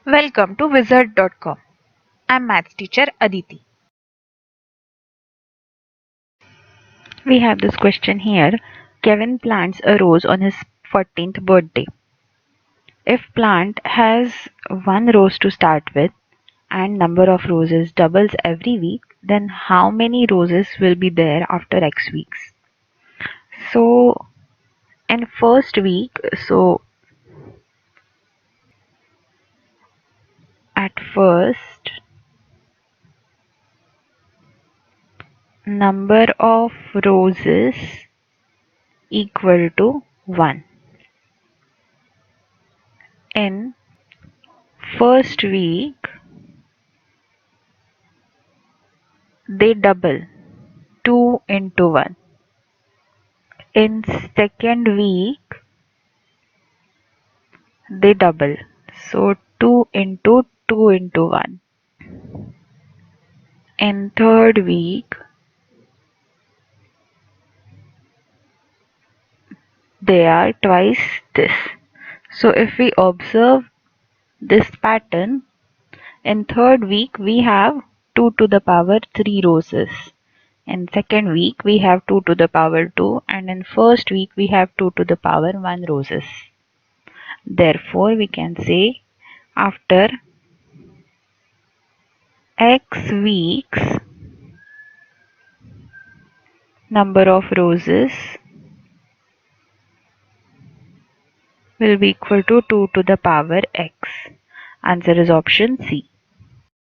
Welcome to wizard.com. I'm maths teacher Aditi. We have this question here. Kevin plants a rose on his 14th birthday. If plant has one rose to start with and number of roses doubles every week, then how many roses will be there after X weeks? So in first week, at first number of roses equal to 1. In first week they double 2 into 1. In second week they double, so 2 into 2 into 1. In third week they are twice this. So if we observe this pattern, in third week we have 2 to the power 3 roses. In second week we have 2 to the power 2, and in first week we have 2 to the power 1 roses. Therefore we can say after X weeks number of roses will be equal to 2 to the power x. Answer is option C.